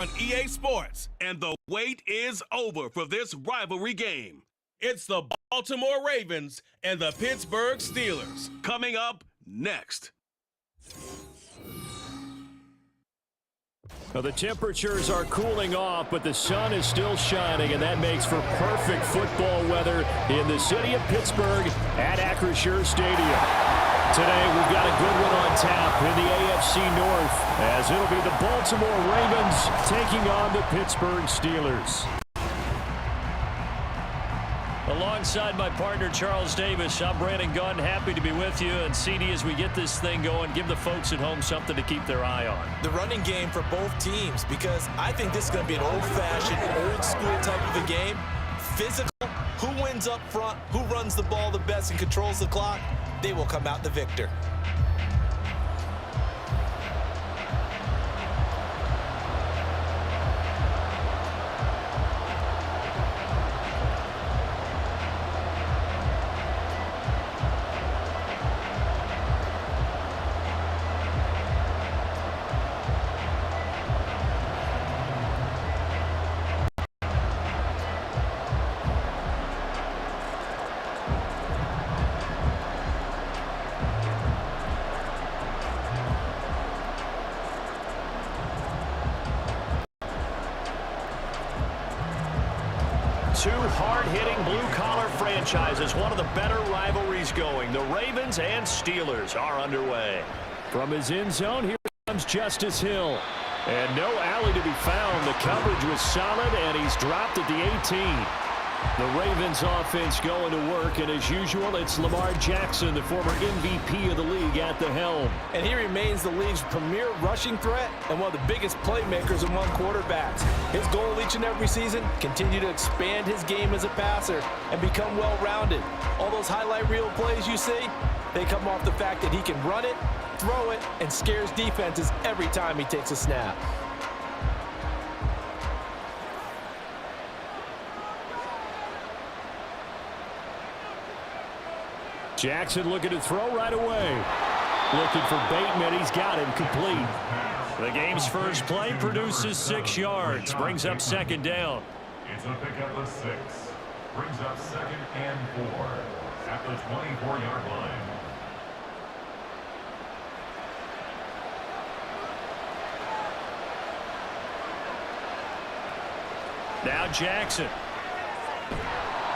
on EA Sports, and the wait is over for this rivalry game. It's the Baltimore Ravens and the Pittsburgh Steelers coming up next. Well, the temperatures are cooling off, but the sun is still shining, and that makes for perfect football weather in the city of Pittsburgh at Acrisure Stadium. Today, we've got a good one on tap in the AFC North, as it'll be the Baltimore Ravens taking on the Pittsburgh Steelers. Alongside my partner, Charles Davis, I'm Brandon Gunn, happy to be with you. And CD, as we get this thing going, give the folks at home something to keep their eye on. The running game for both teams, because I think this is going to be an old-fashioned, old-school type of a game. Physical, who wins up front, who runs the ball the best and controls the clock, they will come out the victor. Two hard-hitting blue-collar franchises, one of the better rivalries going. The Ravens and Steelers are underway. From his end zone, here comes Justice Hill. And no alley to be found. The coverage was solid, and he's dropped at the 18. The Ravens offense going to work, and as usual, it's Lamar Jackson, the former MVP of the league, at the helm. And he remains the league's premier rushing threat and one of the biggest playmakers among quarterbacks. His goal each and every season, continue to expand his game as a passer and become well-rounded. All those highlight reel plays you see, they come off the fact that he can run it, throw it, and scares defenses every time he takes a snap. Jackson looking to throw right away. Looking for Bateman. He's got him complete. The game's first play produces 6 yards. Brings up second down. It's a pickup of 6. Brings up 2nd and 4 at the 24-yard line. Now Jackson.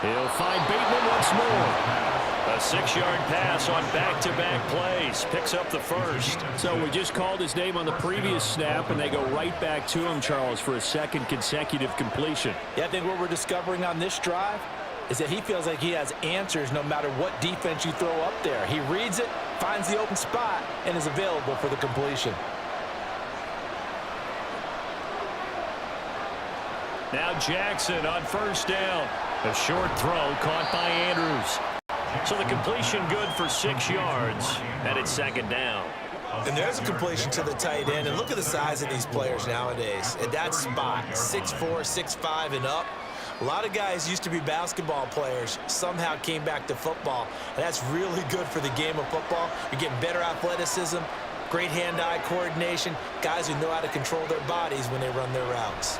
He'll find Bateman once more. A 6-yard pass on back-to-back plays. Picks up the first. So we just called his name on the previous snap, and they go right back to him, Charles, for a second consecutive completion. Yeah, I think what we're discovering on this drive is that he feels like he has answers no matter what defense you throw up there. He reads it, finds the open spot, and is available for the completion. Now Jackson on first down. A short throw caught by Andrews. So the completion good for 6 yards, and it's second down. And there's a completion to the tight end, and look at the size of these players nowadays. At that spot, 6'4", 6'5", and up. A lot of guys used to be basketball players, somehow came back to football, and that's really good for the game of football. You're getting better athleticism, great hand-eye coordination, guys who know how to control their bodies when they run their routes.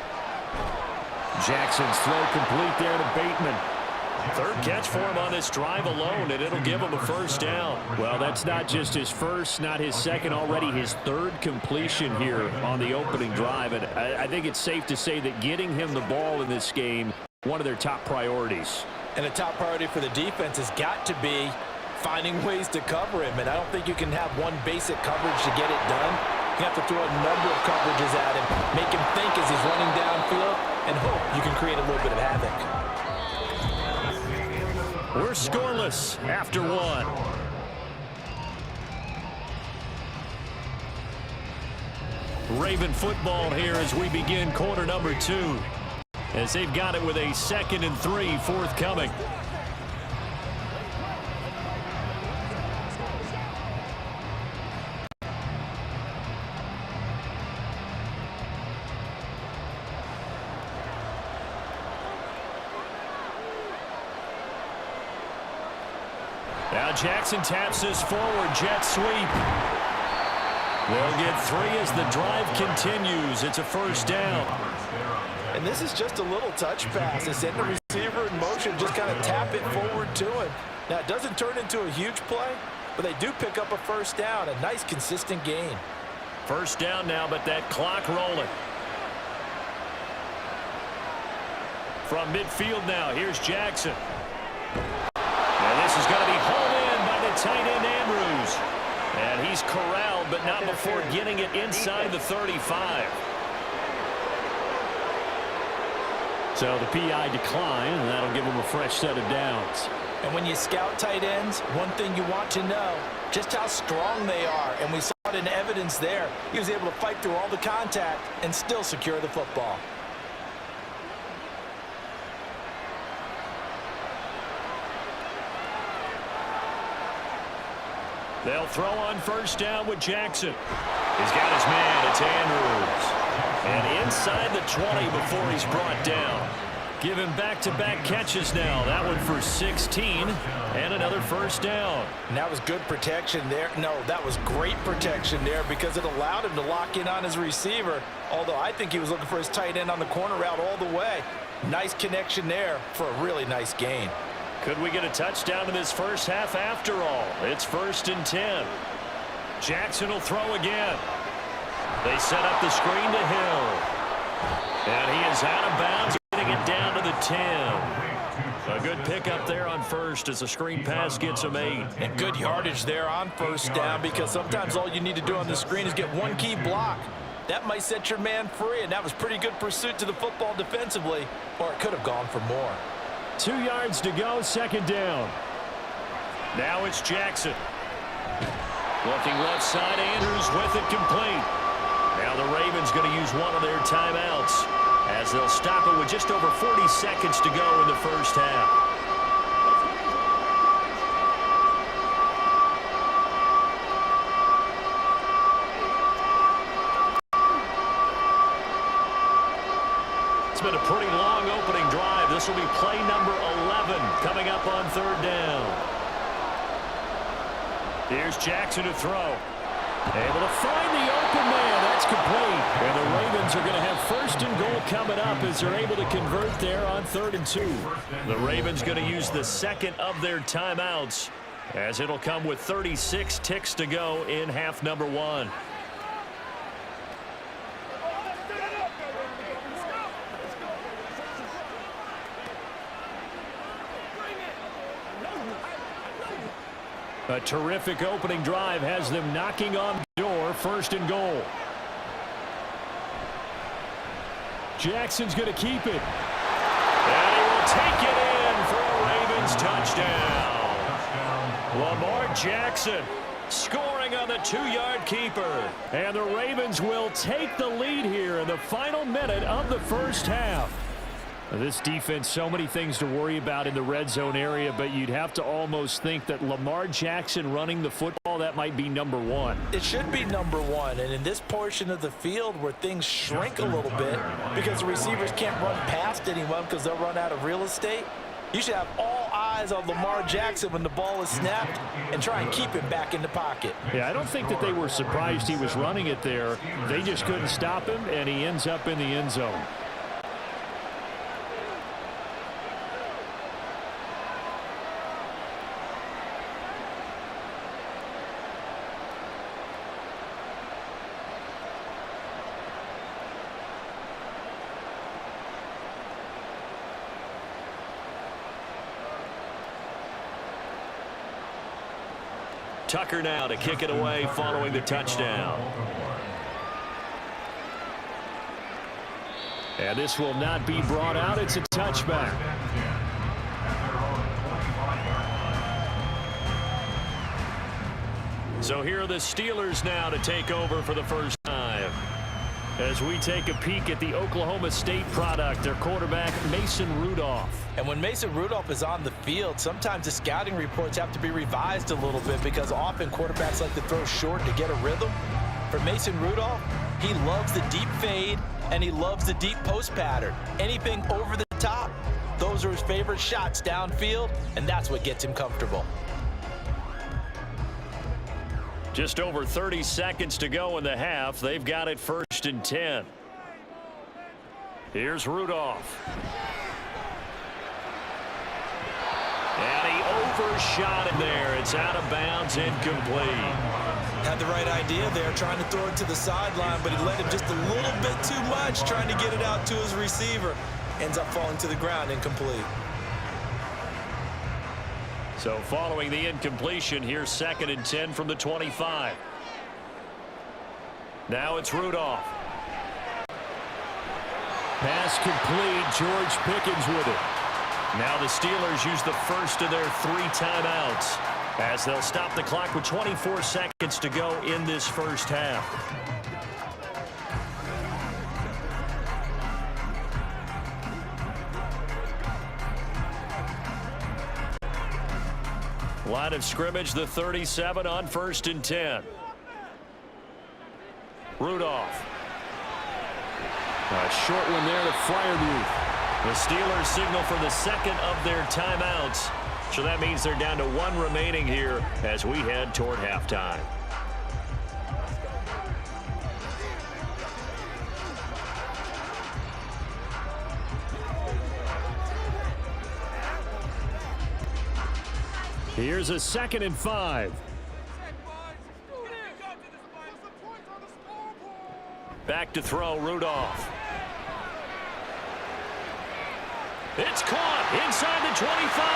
Jackson's throw complete there to Bateman. Third catch for him on this drive alone, and it'll give him a first down. Well, that's not just his first, not his second, already his third completion here on the opening drive. And I think it's safe to say that getting him the ball in this game, one of their top priorities. And a top priority for the defense has got to be finding ways to cover him. And I don't think you can have one basic coverage to get it done. You have to throw a number of coverages at him, make him think as he's running downfield, and hope you can create a little bit of havoc. We're scoreless after one. Raven football here as we begin quarter number 2. As they've got it with a 2nd and 3 forthcoming. Now Jackson taps this forward, jet sweep. They'll get 3 as the drive continues. It's a first down. And this is just a little touch pass. They send the receiver in motion, just kind of tap it forward to him. Now, it doesn't turn into a huge play, but they do pick up a first down, a nice, consistent gain. First down now, but that clock rolling. From midfield now, here's Jackson. And this is going to be hauled in by the tight end, Andrews. And he's corralled, but not before getting it inside the 35. So the PI decline, and that'll give him a fresh set of downs. And when you scout tight ends, one thing you want to know, just how strong they are. And we saw it in evidence there. He was able to fight through all the contact and still secure the football. They'll throw on first down with Jackson. He's got his man. It's Andrews. And inside the 20 before he's brought down. Give him back-to-back catches now. That one for 16 and another first down. And that was good protection there. No, that was great protection there because it allowed him to lock in on his receiver. Although I think he was looking for his tight end on the corner route all the way. Nice connection there for a really nice gain. Could we get a touchdown in this first half after all? It's 1st and 10. Jackson will throw again. They set up the screen to Hill. And he is out of bounds, getting it down to the 10. A good pickup there on first as the screen pass gets him 8. And good yardage there on first down because sometimes all you need to do on the screen is get one key block. That might set your man free, and that was pretty good pursuit to the football defensively, or it could have gone for more. 2 yards to go, second down. Now it's Jackson. Looking left side, Andrews with it complete. Now the Ravens going to use one of their timeouts as they'll stop it with just over 40 seconds to go in the first half. It's been a pretty long opening drive. This will be play number 11 coming up on third down. Here's Jackson to throw. Able to find the open man. That's complete. And the Ravens are going to have 1st and goal coming up as they're able to convert there on 3rd and 2. The Ravens going to use the second of their timeouts as it'll come with 36 ticks to go in half number 1. A terrific opening drive has them knocking on the door. 1st and goal. Jackson's going to keep it. And he will take it in for a Ravens touchdown. Lamar Jackson scoring on the 2-yard keeper. And the Ravens will take the lead here in the final minute of the first half. This defense, so many things to worry about in the red zone area, but you'd have to almost think that Lamar Jackson running the football, that might be number 1. It should be number 1, and in this portion of the field where things shrink a little bit because the receivers can't run past anyone because they'll run out of real estate, you should have all eyes on Lamar Jackson when the ball is snapped and try and keep him back in the pocket. Yeah, I don't think that they were surprised he was running it there. They just couldn't stop him, and he ends up in the end zone. Tucker now to kick it away following the touchdown. And this will not be brought out. It's a touchback. So here are the Steelers now to take over for the first time. As we take a peek at the Oklahoma State product, their quarterback, Mason Rudolph. And when Mason Rudolph is on the field, sometimes the scouting reports have to be revised a little bit because often quarterbacks like to throw short to get a rhythm. For Mason Rudolph, he loves the deep fade and he loves the deep post pattern. Anything over the top, those are his favorite shots downfield, and that's what gets him comfortable. Just over 30 seconds to go in the half. They've got it 1st and 10. Here's Rudolph. And he overshot it there. It's out of bounds, incomplete. Had the right idea there, trying to throw it to the sideline, but he let him just a little bit too much, trying to get it out to his receiver. Ends up falling to the ground, incomplete. So following the incompletion, here's 2nd and 10 from the 25. Now it's Rudolph. Pass complete. George Pickens with it. Now the Steelers use the first of their 3 timeouts as they'll stop the clock with 24 seconds to go in this first half. Line of scrimmage, the 37 on 1st and 10. Rudolph. A short one there to Freiermuth. The Steelers signal for the 2nd of their timeouts. So that means they're down to 1 remaining here as we head toward halftime. Here's a 2nd and 5. Back to throw, Rudolph. It's caught inside the 25.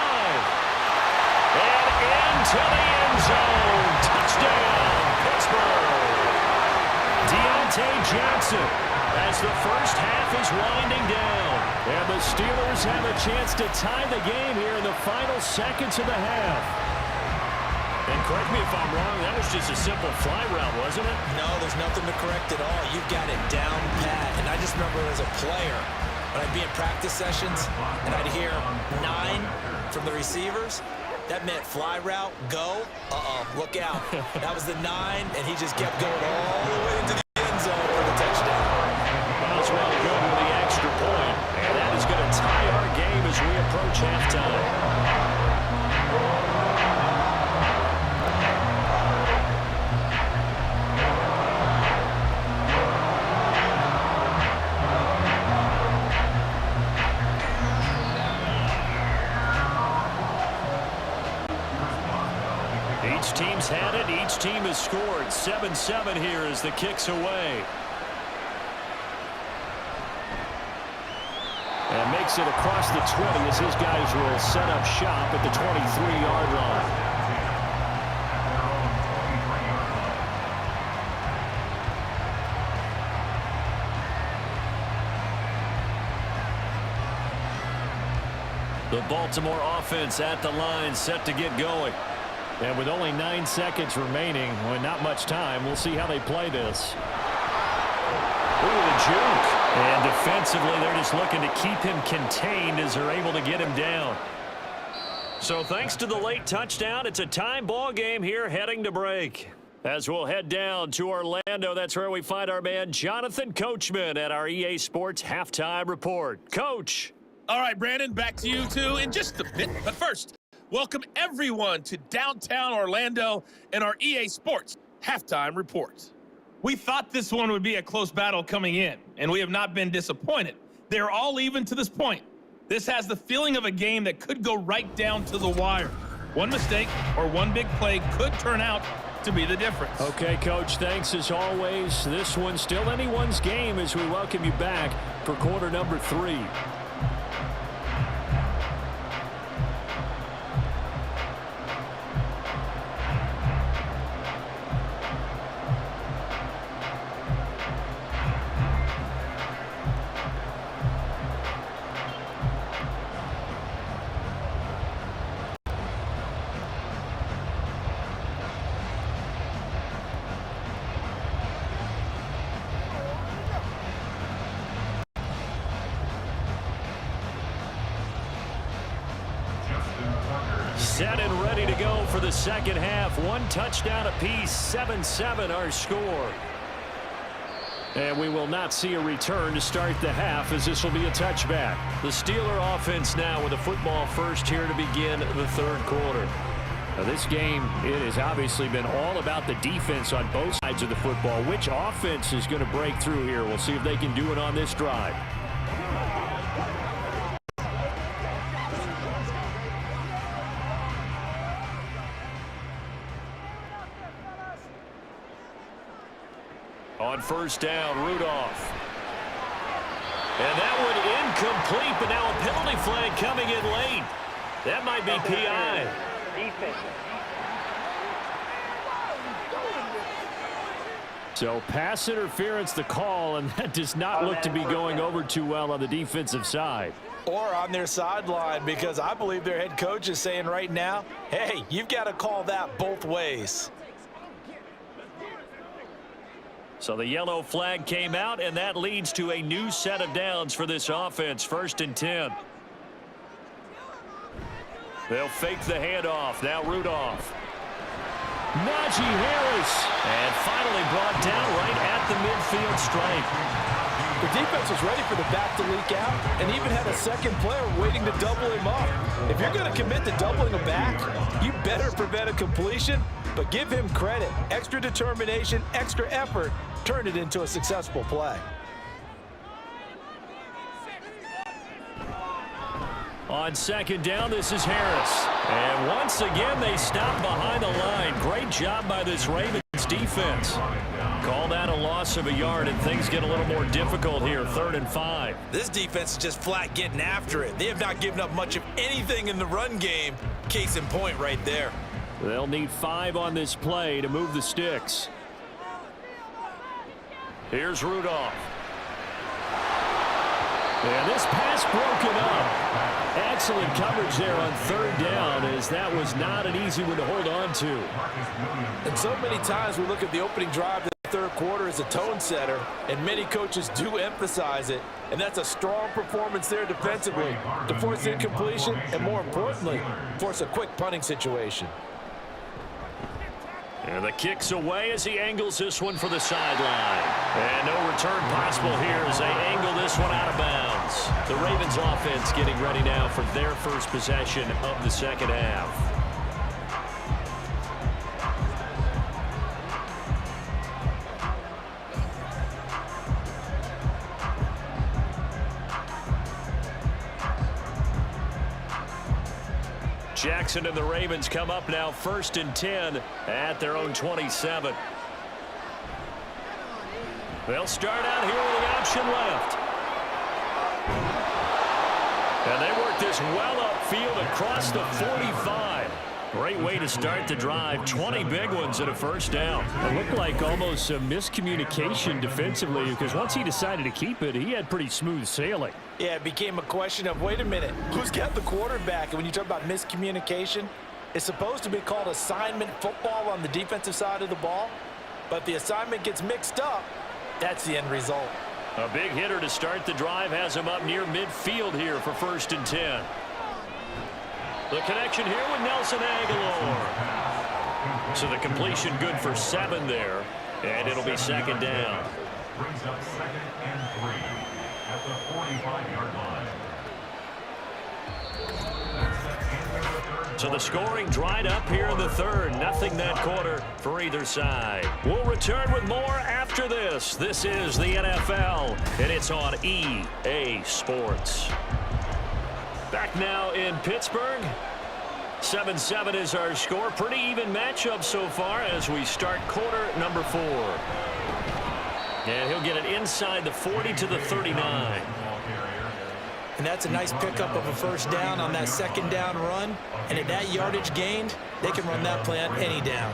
And into the end zone. Touchdown, Pittsburgh. Deontay Johnson as the first half is winding down. And the Steelers have a chance to tie the game here in the final seconds of the half. And correct me if I'm wrong, that was just a simple fly route, wasn't it? No, there's nothing to correct at all. You've got it down pat. And I just remember as a player, when I'd be in practice sessions and I'd hear 9 from the receivers, that meant fly route, go, look out. That was the 9, and he just kept going all the way into the end zone for the touchdown. Well, it's well good with the extra point, and that is going to tie our game as we approach halftime. Each team's had it. Each team has scored. 7-7 here as the kick's away. And makes it across the 20 as his guys will set up shop at the 23-yard line. The Baltimore offense at the line, set to get going. And with only 9 seconds remaining, well, not much time, we'll see how they play this. Ooh, the juke. And defensively, they're just looking to keep him contained as they're able to get him down. So thanks to the late touchdown, it's a time ball game here heading to break. As we'll head down to Orlando, that's where we find our man Jonathan Coachman at our EA Sports Halftime Report. Coach. All right, Brandon, back to you two in just a bit. But first, welcome everyone to downtown Orlando and our EA Sports Halftime Report. We thought this one would be a close battle coming in, and we have not been disappointed. They're all even to this point. This has the feeling of a game that could go right down to the wire. One mistake or one big play could turn out to be the difference. Okay, Coach, thanks as always. This one's still anyone's game as we welcome you back for quarter number 3. Set and ready to go for the second half. One touchdown apiece, 7-7 our score. And we will not see a return to start the half as this will be a touchback. The Steeler offense now with the football first here to begin the third quarter. Now this game, it has obviously been all about the defense on both sides of the football. Which offense is going to break through here? We'll see if they can do it on this drive. On first down, Rudolph. And that one incomplete, but now a penalty flag coming in late. That might be PI. So pass interference the call, and that does not look to be going over too well on the defensive side. Or on their sideline, because I believe their head coach is saying right now, hey, you've got to call that both ways. So the yellow flag came out, and that leads to a new set of downs for this offense. 1st and 10. They'll fake the handoff. Now Rudolph. Najee Harris. And finally brought down right at the midfield stripe. The defense was ready for the back to leak out and even had a second player waiting to double him up. If you're going to commit to doubling a back, you better prevent a completion, but give him credit. Extra determination, extra effort turned it into a successful play. On 2nd down, this is Harris. And once again, they stop behind the line. Great job by this Ravens defense. Call that a loss of a yard, and things get a little more difficult here. 3rd and 5. This defense is just flat getting after it. They have not given up much of anything in the run game. Case in point right there. They'll need 5 on this play to move the sticks. Here's Rudolph. And this pass broken up. Excellent coverage there on 3rd down, as that was not an easy one to hold on to. And so many times we look at the opening drive of the 3rd quarter as a tone setter, and many coaches do emphasize it. And that's a strong performance there defensively to force incompletion and, more importantly, force a quick punting situation. And the kick's away as he angles this one for the sideline. And no return possible here as they angle this one out of bounds. The Ravens offense getting ready now for their first possession of the 2nd half. Jackson and the Ravens come up now 1st and 10 at their own 27. They'll start out here with the option left. And they work this well upfield across the 45. Great way to start the drive. 20 big ones and a 1st down. It looked like almost some miscommunication defensively, because once he decided to keep it, he had pretty smooth sailing. Yeah, it became a question of, wait a minute, who's got the quarterback? And when you talk about miscommunication, it's supposed to be called assignment football on the defensive side of the ball. But the assignment gets mixed up. That's the end result. A big hitter to start the drive has him up near midfield here for 1st and 10. The connection here with Nelson Aguilar. So the completion good for 7 there, and it'll be 2nd down. Brings up 2nd and 3 at the 45-yard line. So the scoring dried up here in the 3rd. Nothing that quarter for either side. We'll return with more after this. This is the NFL, and it's on EA Sports. Back now in Pittsburgh. 7-7 is our score. Pretty even matchup so far as we start quarter number 4. And he'll get it inside the 40 to the 39. And that's a nice pickup of a 1st down on that 2nd down run. And at that yardage gained, they can run that play on any down.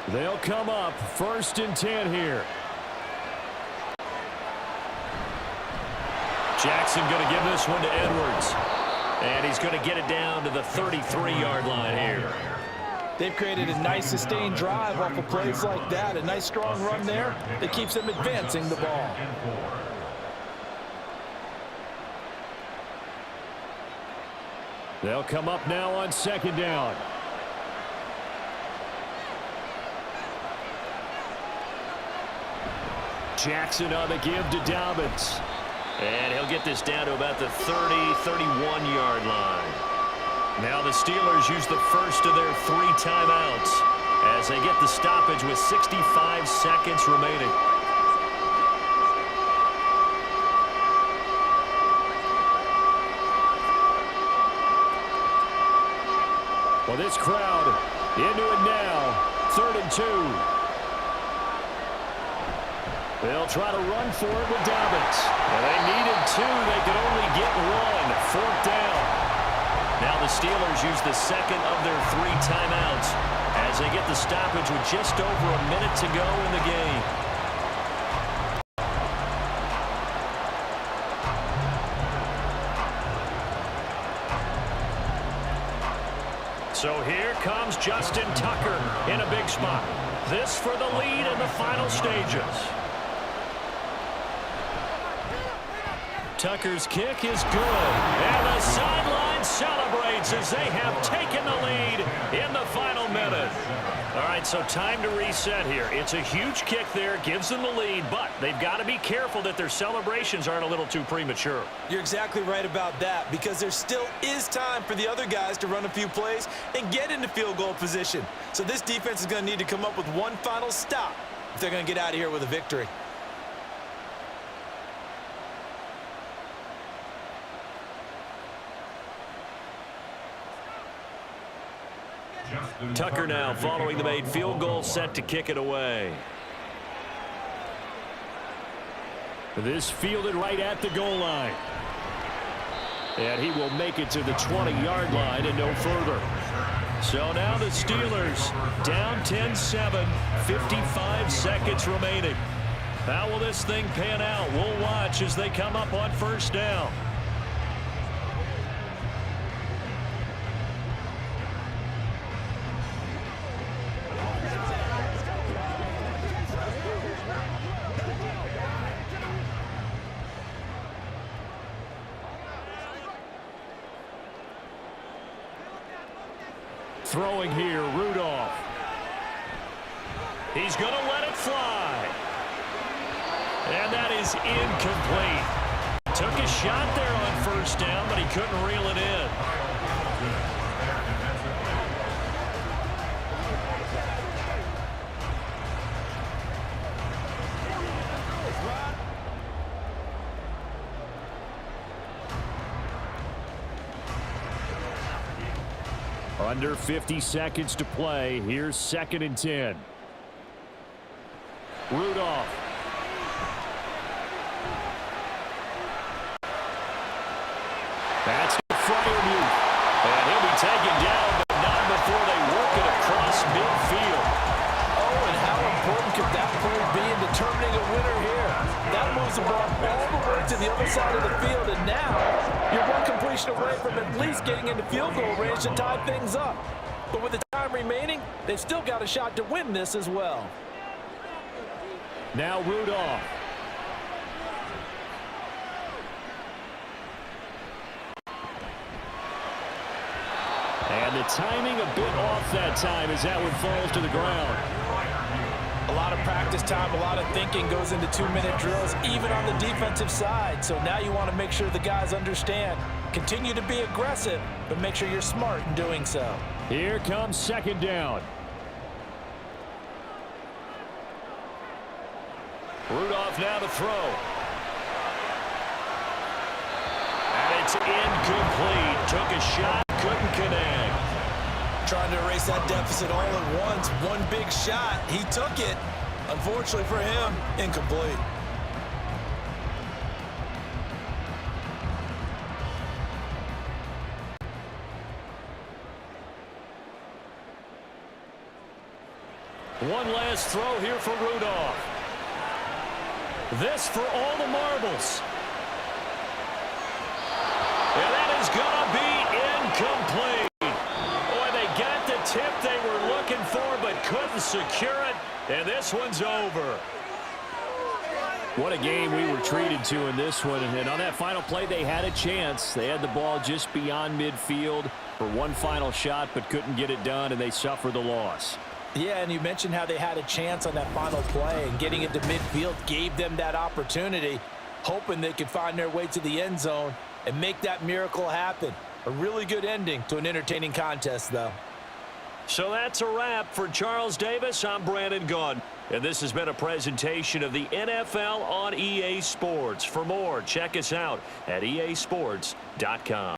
They'll come up 1st and 10 here. Jackson going to give this one to Edwards. And he's going to get it down to the 33-yard line here. They've created a nice sustained drive off of plays like that. A nice strong run there that keeps them advancing the ball. They'll come up now on 2nd down. Jackson on the give to Dobbins. And he'll get this down to about the 30, 31-yard line. Now the Steelers use the first of their 3 timeouts as they get the stoppage with 65 seconds remaining. Well, this crowd into it now. 3rd and 2. They'll try to run for it with Dobbins. And they needed 2. They could only get 1. 4th down. Now the Steelers use the second of their 3 timeouts as they get the stoppage with just over a minute to go in the game. So here comes Justin Tucker in a big spot. This for the lead in the final stages. Tucker's kick is good. And the sideline celebrates as they have taken the lead in the final minute. All right, so time to reset here. It's a huge kick there, gives them the lead, but they've got to be careful that their celebrations aren't a little too premature. You're exactly right about that, because there still is time for the other guys to run a few plays and get into field goal position. So this defense is going to need to come up with one final stop if they're going to get out of here with a victory. Tucker now following the made field goal, set to kick it away. This fielded right at the goal line. And he will make it to the 20-yard line and no further. So now the Steelers down 10-7, 55 seconds remaining. How will this thing pan out? We'll watch as they come up on 1st down. Throwing here, Rudolph. He's going to let it fly. And that is incomplete. Took a shot there on 1st down, but he couldn't reel it in. Under 50 seconds to play. Here's 2nd and 10. Rudolph. That's Freiermuth. And he'll be taken down, but not before they work it across midfield. Oh, and how important could that play be in determining a winner here? That moves the ball all the way to the other side of the field, and now you're one completion away from at least getting into field goal range to tie things up. But with the time remaining, they've still got a shot to win this as well. Now Rudolph. And the timing a bit off that time as that one falls to the ground. A lot of practice time, a lot of thinking goes into 2-minute drills, even on the defensive side. So now you want to make sure the guys understand. Continue to be aggressive, but make sure you're smart in doing so. Here comes 2nd down. Rudolph now to throw. And it's incomplete. Took a shot, couldn't connect. Trying to erase that deficit all at once. One big shot. He took it. Unfortunately for him, incomplete. One last throw here for Rudolph. This for all the marbles. And that is going to be incomplete. Boy, they got the tip they were looking for but couldn't secure it. And this one's over. What a game we were treated to in this one. And on that final play, they had a chance. They had the ball just beyond midfield for one final shot but couldn't get it done, and they suffer the loss. Yeah, and you mentioned how they had a chance on that final play, and getting into midfield gave them that opportunity. hoping they can find their way to the end zone and make that miracle happen. A really good ending to an entertaining contest, though. So that's a wrap for Charles Davis. I'm Brandon Gunn, and this has been a presentation of the NFL on EA Sports. For more, check us out at easports.com.